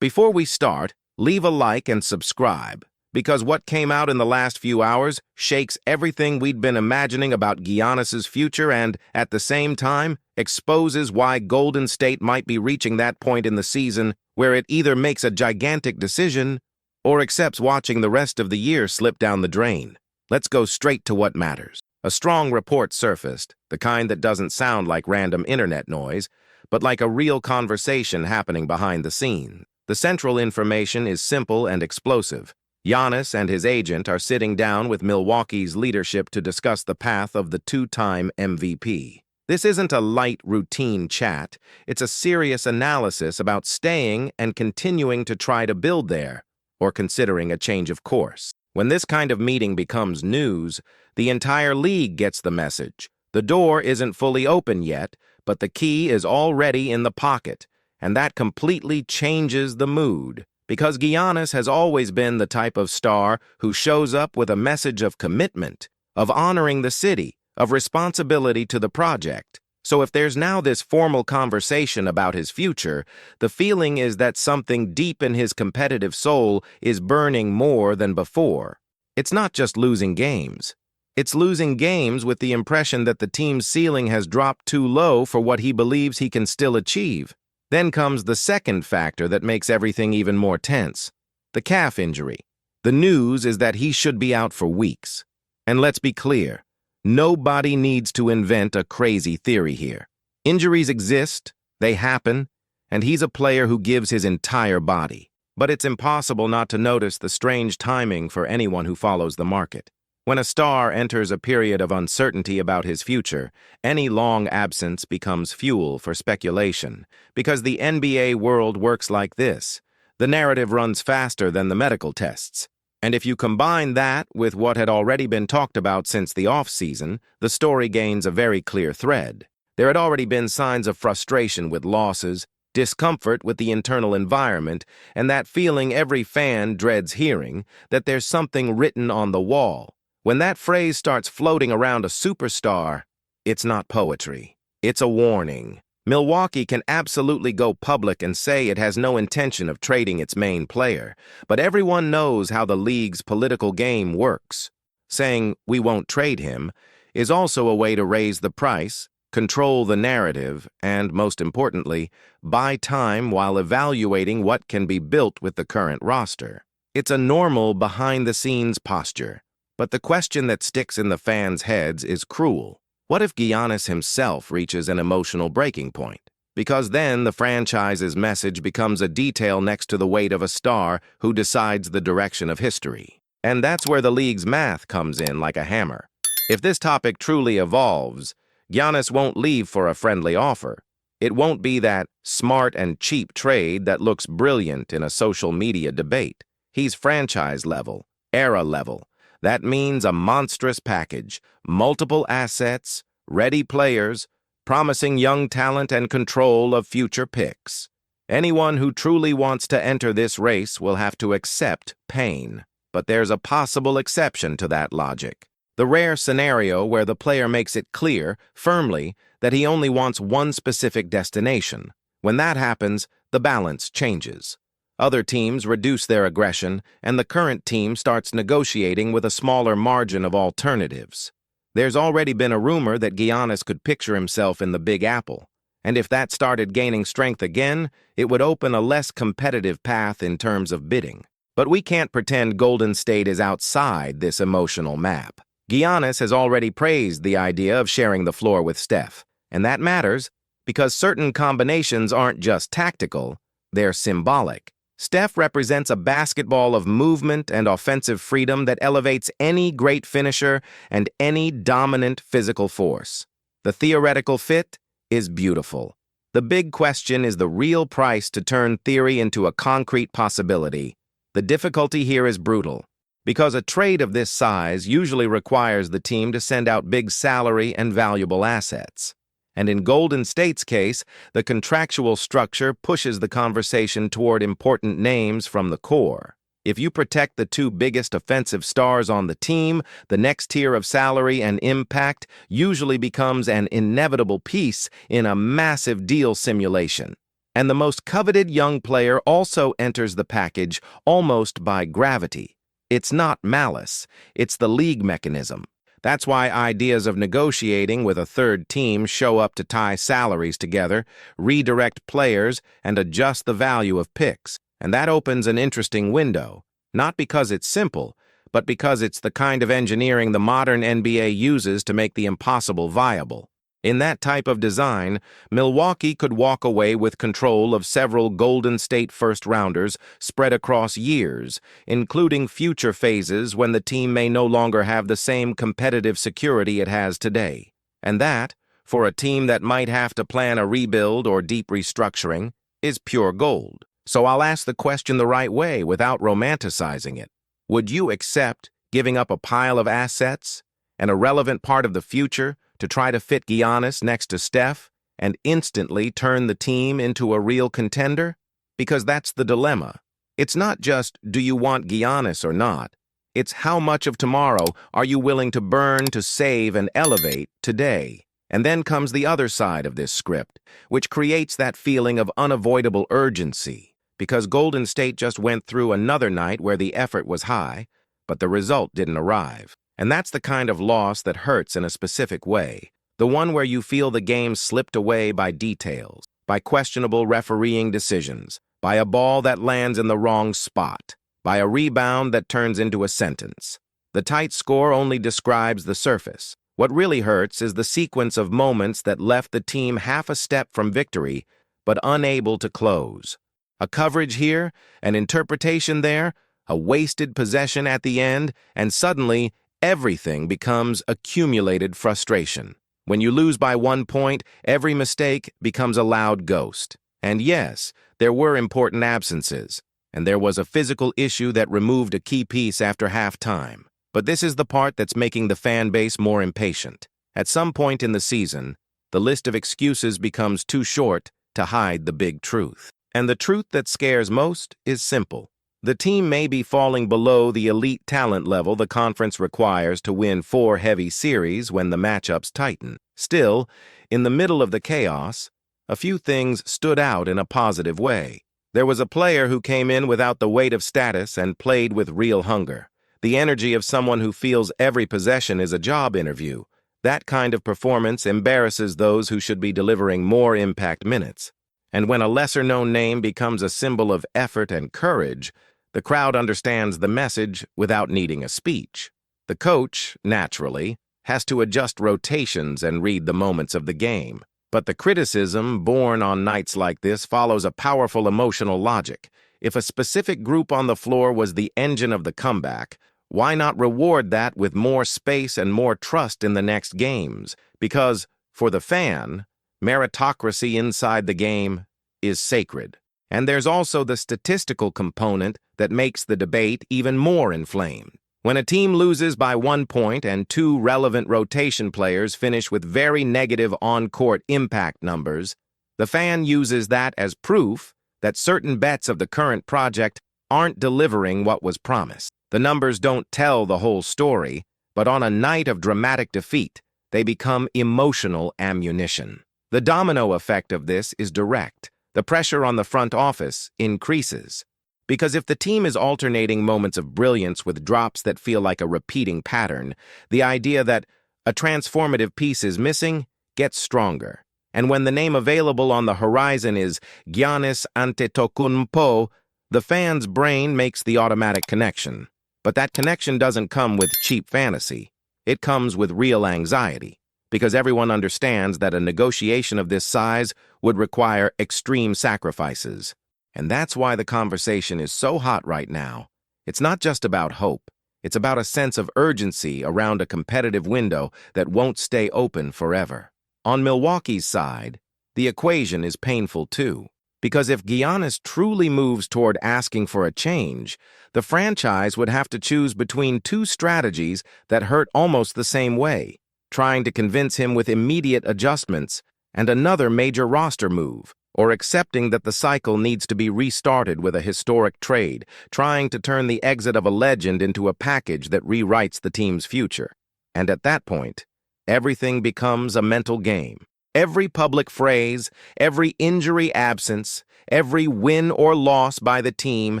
Before we start, leave a like and subscribe, because what came out in the last few hours shakes everything we'd been imagining about Giannis's future and, at the same time, exposes why Golden State might be reaching that point in the season where it either makes a gigantic decision or accepts watching the rest of the year slip down the drain. Let's go straight to what matters. A strong report surfaced, the kind that doesn't sound like random internet noise, but like a real conversation happening behind the scenes. The central information is simple and explosive. Giannis and his agent are sitting down with Milwaukee's leadership to discuss the path of the two-time MVP. This isn't a light, routine chat. It's a serious analysis about staying and continuing to try to build there, or considering a change of course. When this kind of meeting becomes news, the entire league gets the message. The door isn't fully open yet, but the key is already in the pocket, and that completely changes the mood. Because Giannis has always been the type of star who shows up with a message of commitment, of honoring the city, of responsibility to the project. So if there's now this formal conversation about his future, the feeling is that something deep in his competitive soul is burning more than before. It's not just losing games. It's losing games with the impression that the team's ceiling has dropped too low for what he believes he can still achieve. Then comes the second factor that makes everything even more tense: the calf injury. The news is that he should be out for weeks. And let's be clear, nobody needs to invent a crazy theory here. Injuries exist, they happen, and he's a player who gives his entire body. But it's impossible not to notice the strange timing for anyone who follows the market. When a star enters a period of uncertainty about his future, any long absence becomes fuel for speculation, because the NBA world works like this. The narrative runs faster than the medical tests. And if you combine that with what had already been talked about since the off-season, the story gains a very clear thread. There had already been signs of frustration with losses, discomfort with the internal environment, and that feeling every fan dreads hearing, that there's something written on the wall. When that phrase starts floating around a superstar, it's not poetry. It's a warning. Milwaukee can absolutely go public and say it has no intention of trading its main player, but everyone knows how the league's political game works. Saying, "we won't trade him," is also a way to raise the price, control the narrative, and, most importantly, buy time while evaluating what can be built with the current roster. It's a normal behind-the-scenes posture. But the question that sticks in the fans' heads is cruel. What if Giannis himself reaches an emotional breaking point? Because then the franchise's message becomes a detail next to the weight of a star who decides the direction of history. And that's where the league's math comes in like a hammer. If this topic truly evolves, Giannis won't leave for a friendly offer. It won't be that smart and cheap trade that looks brilliant in a social media debate. He's franchise level, era level. That means a monstrous package, multiple assets, ready players, promising young talent and control of future picks. Anyone who truly wants to enter this race will have to accept pain. But there's a possible exception to that logic. The rare scenario where the player makes it clear, firmly, that he only wants one specific destination. When that happens, the balance changes. Other teams reduce their aggression, and the current team starts negotiating with a smaller margin of alternatives. There's already been a rumor that Giannis could picture himself in the Big Apple, and if that started gaining strength again, it would open a less competitive path in terms of bidding. But we can't pretend Golden State is outside this emotional map. Giannis has already praised the idea of sharing the floor with Steph, and that matters because certain combinations aren't just tactical, they're symbolic. Steph represents a basketball of movement and offensive freedom that elevates any great finisher and any dominant physical force. The theoretical fit is beautiful. The big question is the real price to turn theory into a concrete possibility. The difficulty here is brutal, because a trade of this size usually requires the team to send out big salary and valuable assets. And in Golden State's case, the contractual structure pushes the conversation toward important names from the core. If you protect the two biggest offensive stars on the team, the next tier of salary and impact usually becomes an inevitable piece in a massive deal simulation. And the most coveted young player also enters the package almost by gravity. It's not malice, it's the league mechanism. That's why ideas of negotiating with a third team show up to tie salaries together, redirect players, and adjust the value of picks. And that opens an interesting window, not because it's simple, but because it's the kind of engineering the modern NBA uses to make the impossible viable. In that type of design, Milwaukee could walk away with control of several Golden State first-rounders spread across years, including future phases when the team may no longer have the same competitive security it has today. And that, for a team that might have to plan a rebuild or deep restructuring, is pure gold. So I'll ask the question the right way without romanticizing it. Would you accept giving up a pile of assets, an irrelevant part of the future, to try to fit Giannis next to Steph and instantly turn the team into a real contender? Because that's the dilemma. It's not just, do you want Giannis or not? It's how much of tomorrow are you willing to burn to save and elevate today? And then comes the other side of this script, which creates that feeling of unavoidable urgency, because Golden State just went through another night where the effort was high, but the result didn't arrive. And that's the kind of loss that hurts in a specific way, the one where you feel the game slipped away by details, by questionable refereeing decisions, by a ball that lands in the wrong spot, by a rebound that turns into a sentence. The tight score only describes the surface. What really hurts is the sequence of moments that left the team half a step from victory, but unable to close. A coverage here, an interpretation there, a wasted possession at the end, and suddenly, everything becomes accumulated frustration. When you lose by 1 point, every mistake becomes a loud ghost. And yes, there were important absences, and there was a physical issue that removed a key piece after halftime. But this is the part that's making the fan base more impatient. At some point in the season, the list of excuses becomes too short to hide the big truth. And the truth that scares most is simple. The team may be falling below the elite talent level the conference requires to win 4 heavy series when the matchups tighten. Still, in the middle of the chaos, a few things stood out in a positive way. There was a player who came in without the weight of status and played with real hunger. The energy of someone who feels every possession is a job interview. That kind of performance embarrasses those who should be delivering more impact minutes. And when a lesser-known name becomes a symbol of effort and courage, the crowd understands the message without needing a speech. The coach, naturally, has to adjust rotations and read the moments of the game. But the criticism born on nights like this follows a powerful emotional logic. If a specific group on the floor was the engine of the comeback, why not reward that with more space and more trust in the next games? Because, for the fan, meritocracy inside the game is sacred. And there's also the statistical component that makes the debate even more inflamed. When a team loses by 1 point and 2 relevant rotation players finish with very negative on-court impact numbers, the fan uses that as proof that certain bets of the current project aren't delivering what was promised. The numbers don't tell the whole story, but on a night of dramatic defeat, they become emotional ammunition. The domino effect of this is direct. The pressure on the front office increases. Because if the team is alternating moments of brilliance with drops that feel like a repeating pattern, the idea that a transformative piece is missing gets stronger. And when the name available on the horizon is Giannis Antetokounmpo, the fan's brain makes the automatic connection. But that connection doesn't come with cheap fantasy. It comes with real anxiety, because everyone understands that a negotiation of this size would require extreme sacrifices. And that's why the conversation is so hot right now. It's not just about hope. It's about a sense of urgency around a competitive window that won't stay open forever. On Milwaukee's side, the equation is painful too. Because if Giannis truly moves toward asking for a change, the franchise would have to choose between 2 strategies that hurt almost the same way: trying to convince him with immediate adjustments and another major roster move, or accepting that the cycle needs to be restarted with a historic trade, trying to turn the exit of a legend into a package that rewrites the team's future. And at that point, everything becomes a mental game. Every public phrase, every injury absence, Every win or loss by the team,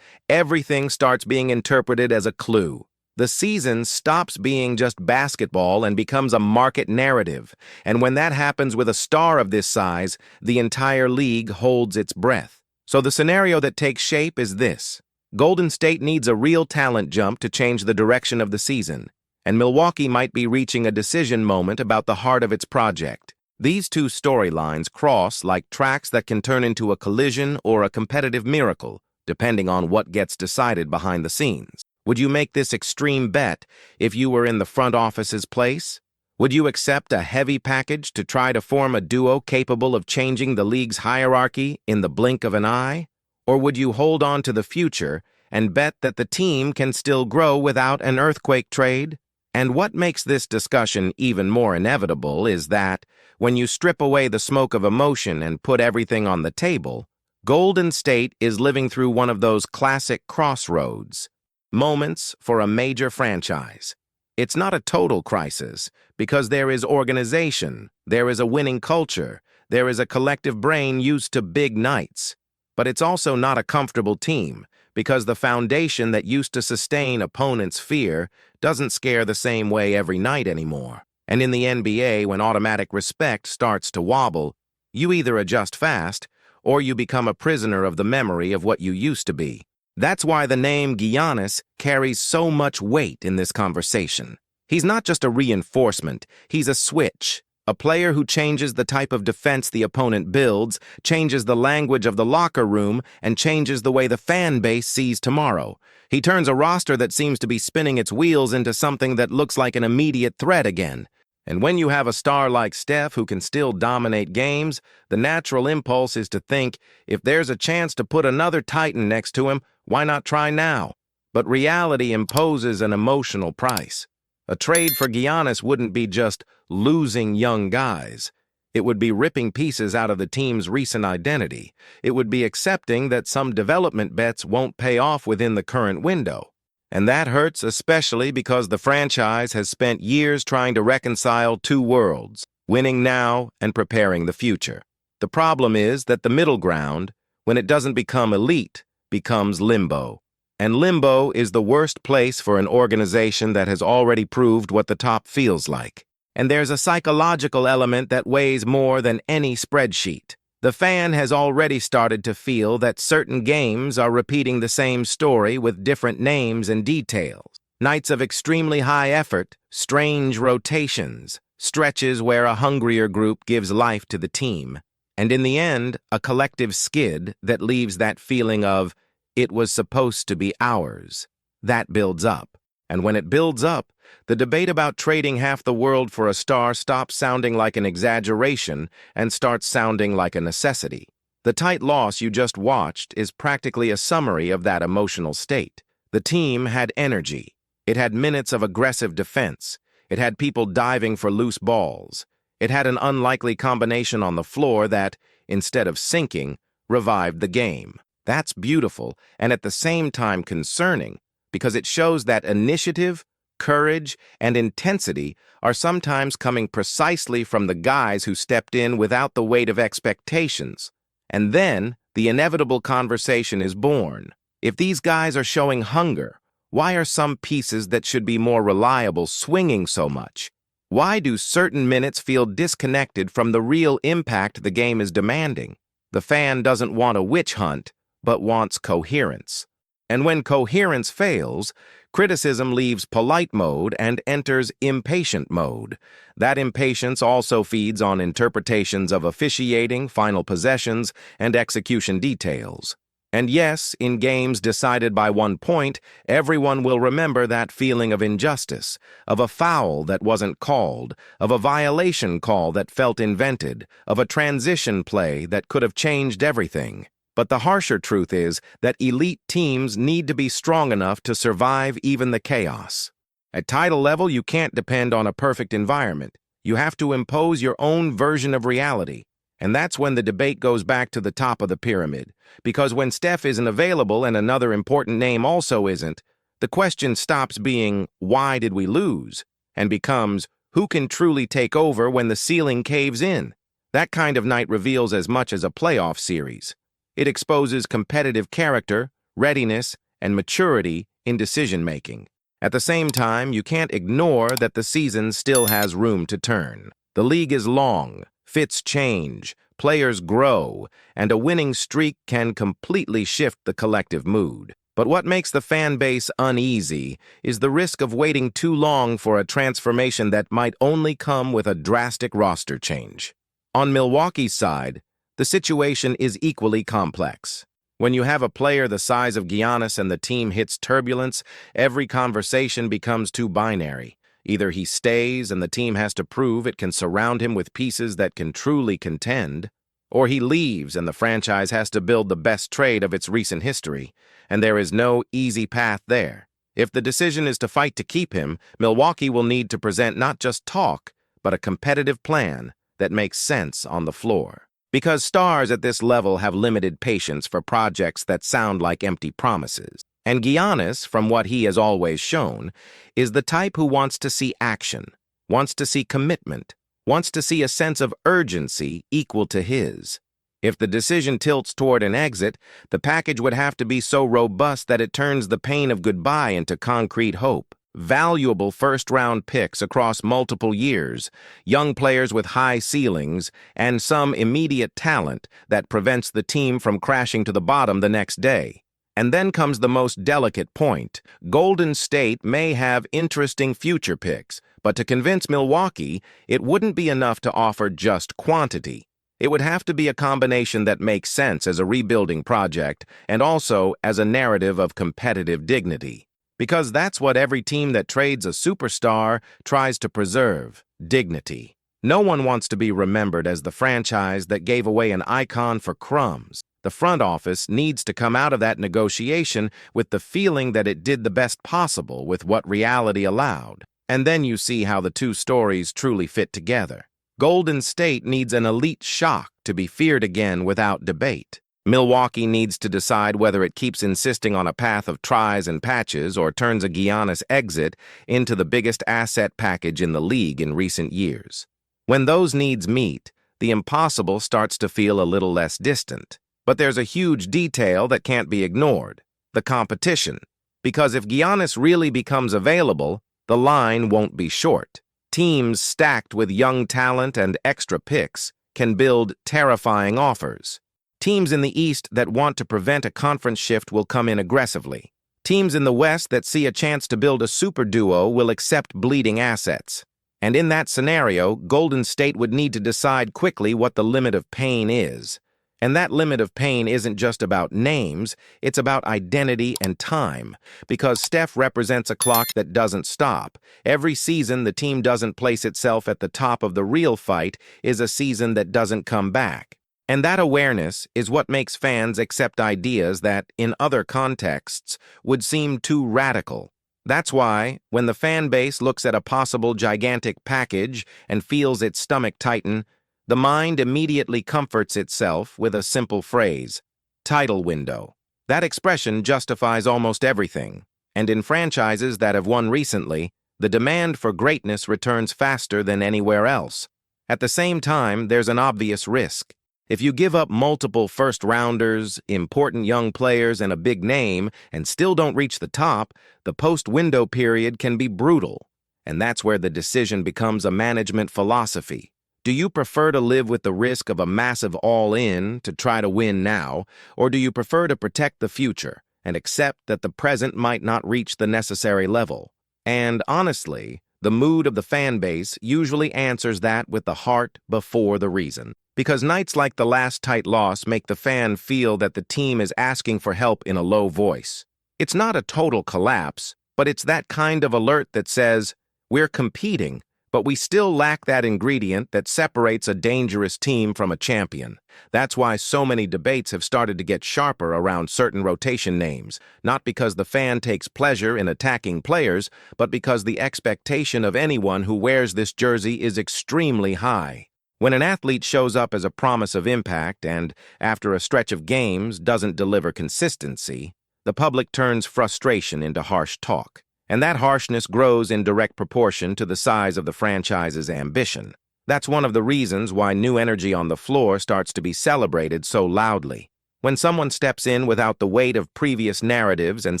everything starts being interpreted as a clue. The season stops being just basketball and becomes a market narrative. And when that happens with a star of this size, the entire league holds its breath. So the scenario that takes shape is this. Golden State needs a real talent jump to change the direction of the season, and Milwaukee might be reaching a decision moment about the heart of its project. These two storylines cross like tracks that can turn into a collision or a competitive miracle, depending on what gets decided behind the scenes. Would you make this extreme bet if you were in the front office's place? Would you accept a heavy package to try to form a duo capable of changing the league's hierarchy in the blink of an eye? Or would you hold on to the future and bet that the team can still grow without an earthquake trade? And what makes this discussion even more inevitable is that, when you strip away the smoke of emotion and put everything on the table, Golden State is living through one of those classic crossroads moments for a major franchise. It's not a total crisis, because there is organization, there is a winning culture, there is a collective brain used to big nights. But it's also not a comfortable team, because the foundation that used to sustain opponents' fear doesn't scare the same way every night anymore. And in the NBA, when automatic respect starts to wobble, you either adjust fast, or you become a prisoner of the memory of what you used to be. That's why the name Giannis carries so much weight in this conversation. He's not just a reinforcement, he's a switch. A player who changes the type of defense the opponent builds, changes the language of the locker room, and changes the way the fan base sees tomorrow. He turns a roster that seems to be spinning its wheels into something that looks like an immediate threat again. And when you have a star like Steph who can still dominate games, the natural impulse is to think, if there's a chance to put another Titan next to him, why not try now? But reality imposes an emotional price. A trade for Giannis wouldn't be just losing young guys. It would be ripping pieces out of the team's recent identity. It would be accepting that some development bets won't pay off within the current window. And that hurts especially because the franchise has spent years trying to reconcile two worlds, winning now and preparing the future. The problem is that the middle ground, when it doesn't become elite, becomes limbo. And limbo is the worst place for an organization that has already proved what the top feels like. And there's a psychological element that weighs more than any spreadsheet. The fan has already started to feel that certain games are repeating the same story with different names and details. Nights of extremely high effort, strange rotations, stretches where a hungrier group gives life to the team. And in the end, a collective skid that leaves that feeling of, it was supposed to be ours. That builds up. And when it builds up, the debate about trading half the world for a star stops sounding like an exaggeration and starts sounding like a necessity. The tight loss you just watched is practically a summary of that emotional state. The team had energy. It had minutes of aggressive defense. It had people diving for loose balls. It had an unlikely combination on the floor that, instead of sinking, revived the game. That's beautiful and at the same time concerning, because it shows that initiative, courage, and intensity are sometimes coming precisely from the guys who stepped in without the weight of expectations. And then, the inevitable conversation is born. If these guys are showing hunger, why are some pieces that should be more reliable swinging so much? Why do certain minutes feel disconnected from the real impact the game is demanding? The fan doesn't want a witch hunt, but wants coherence. And when coherence fails, criticism leaves polite mode and enters impatient mode. That impatience also feeds on interpretations of officiating, final possessions, and execution details. And yes, in games decided by 1 point, everyone will remember that feeling of injustice, of a foul that wasn't called, of a violation call that felt invented, of a transition play that could have changed everything. But the harsher truth is that elite teams need to be strong enough to survive even the chaos. At title level, you can't depend on a perfect environment. You have to impose your own version of reality. And that's when the debate goes back to the top of the pyramid. Because when Steph isn't available and another important name also isn't, the question stops being, why did we lose? And becomes, who can truly take over when the ceiling caves in? That kind of night reveals as much as a playoff series. It exposes competitive character, readiness, and maturity in decision-making. At the same time, you can't ignore that the season still has room to turn. The league is long, fits change, players grow, and a winning streak can completely shift the collective mood. But what makes the fan base uneasy is the risk of waiting too long for a transformation that might only come with a drastic roster change. On Milwaukee's side, the situation is equally complex. When you have a player the size of Giannis and the team hits turbulence, every conversation becomes too binary. Either he stays and the team has to prove it can surround him with pieces that can truly contend, or he leaves and the franchise has to build the best trade of its recent history, and there is no easy path there. If the decision is to fight to keep him, Milwaukee will need to present not just talk, but a competitive plan that makes sense on the floor. Because stars at this level have limited patience for projects that sound like empty promises. And Giannis, from what he has always shown, is the type who wants to see action, wants to see commitment, wants to see a sense of urgency equal to his. If the decision tilts toward an exit, the package would have to be so robust that it turns the pain of goodbye into concrete hope. Valuable first-round picks across multiple years, young players with high ceilings, and some immediate talent that prevents the team from crashing to the bottom the next day. And then comes the most delicate point. Golden State may have interesting future picks, but to convince Milwaukee, it wouldn't be enough to offer just quantity. It would have to be a combination that makes sense as a rebuilding project and also as a narrative of competitive dignity. Because that's what every team that trades a superstar tries to preserve, dignity. No one wants to be remembered as the franchise that gave away an icon for crumbs. The front office needs to come out of that negotiation with the feeling that it did the best possible with what reality allowed. And then you see how the two stories truly fit together. Golden State needs an elite shock to be feared again without debate. Milwaukee needs to decide whether it keeps insisting on a path of tries and patches or turns a Giannis exit into the biggest asset package in the league in recent years. When those needs meet, the impossible starts to feel a little less distant. But there's a huge detail that can't be ignored: the competition. Because if Giannis really becomes available, the line won't be short. Teams stacked with young talent and extra picks can build terrifying offers. Teams in the East that want to prevent a conference shift will come in aggressively. Teams in the West that see a chance to build a super duo will accept bleeding assets. And in that scenario, Golden State would need to decide quickly what the limit of pain is. And that limit of pain isn't just about names, it's about identity and time. Because Steph represents a clock that doesn't stop. Every season the team doesn't place itself at the top of the real fight is a season that doesn't come back. And that awareness is what makes fans accept ideas that, in other contexts, would seem too radical. That's why, when the fan base looks at a possible gigantic package and feels its stomach tighten, the mind immediately comforts itself with a simple phrase: title window. That expression justifies almost everything. And in franchises that have won recently, the demand for greatness returns faster than anywhere else. At the same time, there's an obvious risk. If you give up multiple first-rounders, important young players, and a big name, and still don't reach the top, the post-window period can be brutal. And that's where the decision becomes a management philosophy. Do you prefer to live with the risk of a massive all-in to try to win now, or do you prefer to protect the future and accept that the present might not reach the necessary level? And honestly, the mood of the fan base usually answers that with the heart before the reason. Because nights like the last tight loss make the fan feel that the team is asking for help in a low voice. It's not a total collapse, but it's that kind of alert that says, we're competing, but we still lack that ingredient that separates a dangerous team from a champion. That's why so many debates have started to get sharper around certain rotation names, not because the fan takes pleasure in attacking players, but because the expectation of anyone who wears this jersey is extremely high. When an athlete shows up as a promise of impact and, after a stretch of games, doesn't deliver consistency, the public turns frustration into harsh talk. And that harshness grows in direct proportion to the size of the franchise's ambition. That's one of the reasons why new energy on the floor starts to be celebrated so loudly. When someone steps in without the weight of previous narratives and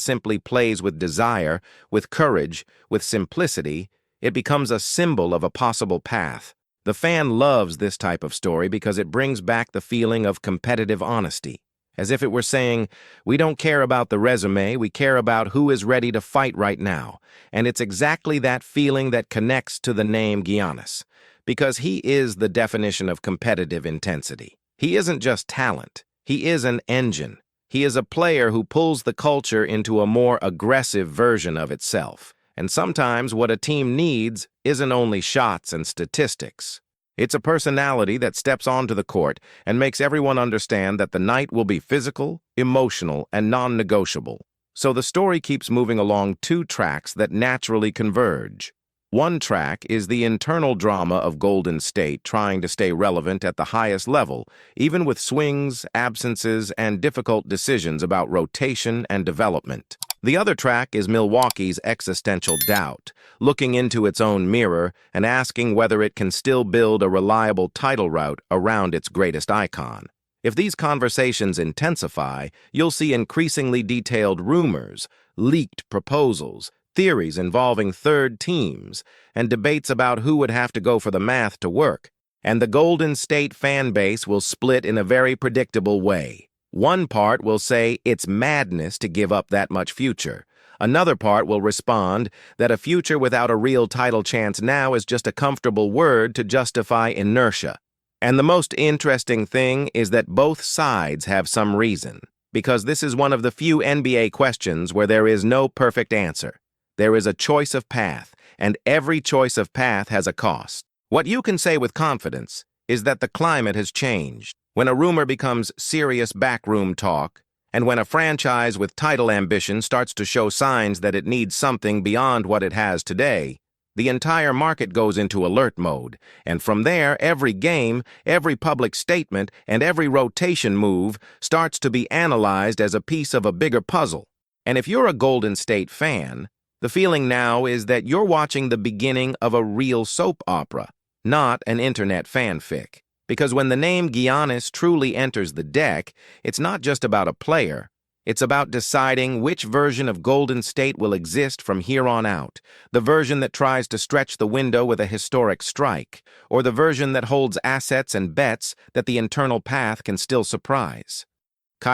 simply plays with desire, with courage, with simplicity, it becomes a symbol of a possible path. The fan loves this type of story because it brings back the feeling of competitive honesty. As if it were saying, we don't care about the resume, we care about who is ready to fight right now. And it's exactly that feeling that connects to the name Giannis, because he is the definition of competitive intensity. He isn't just talent, he is an engine. He is a player who pulls the culture into a more aggressive version of itself. And sometimes what a team needs isn't only shots and statistics. It's a personality that steps onto the court and makes everyone understand that the night will be physical, emotional, and non-negotiable. So the story keeps moving along two tracks that naturally converge. One track is the internal drama of Golden State trying to stay relevant at the highest level, even with swings, absences, and difficult decisions about rotation and development. The other track is Milwaukee's existential doubt, looking into its own mirror and asking whether it can still build a reliable title route around its greatest icon. If these conversations intensify, you'll see increasingly detailed rumors, leaked proposals, theories involving third teams, and debates about who would have to go for the math to work. And the Golden State fan base will split in a very predictable way. One part will say it's madness to give up that much future. Another part will respond that a future without a real title chance now is just a comfortable word to justify inertia. And the most interesting thing is that both sides have some reason, because this is one of the few NBA questions where there is no perfect answer. There is a choice of path, and every choice of path has a cost. What you can say with confidence is that the climate has changed. When a rumor becomes serious backroom talk, and when a franchise with title ambition starts to show signs that it needs something beyond what it has today, the entire market goes into alert mode, and from there, every game, every public statement, and every rotation move starts to be analyzed as a piece of a bigger puzzle. And if you're a Golden State fan, the feeling now is that you're watching the beginning of a real soap opera, not an internet fanfic. Because when the name Giannis truly enters the deck, it's not just about a player. It's about deciding which version of Golden State will exist from here on out, the version that tries to stretch the window with a historic strike, or the version that holds assets and bets that the internal path can still surprise.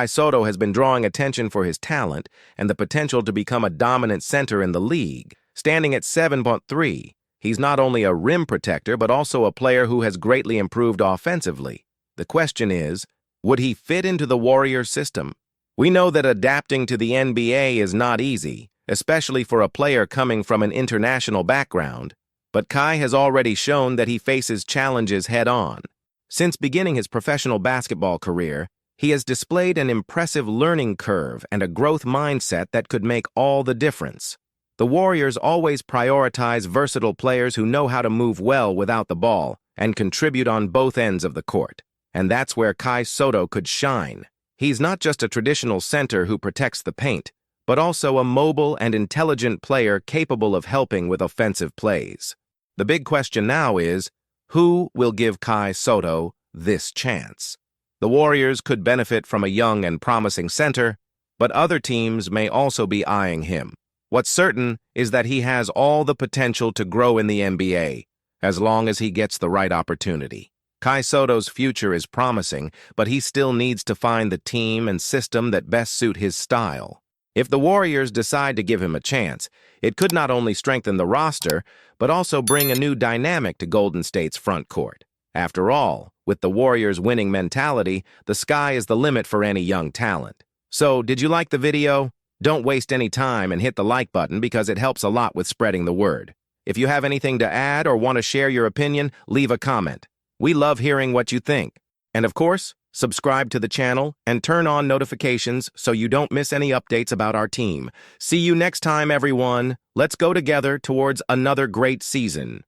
Sotto has been drawing attention for his talent and the potential to become a dominant center in the league. Standing at 7'3", he's not only a rim protector but also a player who has greatly improved offensively. The question is, would he fit into the Warriors system? We know that adapting to the NBA is not easy, especially for a player coming from an international background, but Kai has already shown that he faces challenges head-on. Since beginning his professional basketball career, he has displayed an impressive learning curve and a growth mindset that could make all the difference. The Warriors always prioritize versatile players who know how to move well without the ball and contribute on both ends of the court. And that's where Sotto could shine. He's not just a traditional center who protects the paint, but also a mobile and intelligent player capable of helping with offensive plays. The big question now is, who will give Sotto this chance? The Warriors could benefit from a young and promising center, but other teams may also be eyeing him. What's certain is that he has all the potential to grow in the NBA, as long as he gets the right opportunity. Sotto's future is promising, but he still needs to find the team and system that best suit his style. If the Warriors decide to give him a chance, it could not only strengthen the roster, but also bring a new dynamic to Golden State's front court. After all, with the Warriors' winning mentality, the sky is the limit for any young talent. So, did you like the video? Don't waste any time and hit the like button because it helps a lot with spreading the word. If you have anything to add or want to share your opinion, leave a comment. We love hearing what you think. And of course, subscribe to the channel and turn on notifications so you don't miss any updates about our team. See you next time, everyone. Let's go together towards another great season.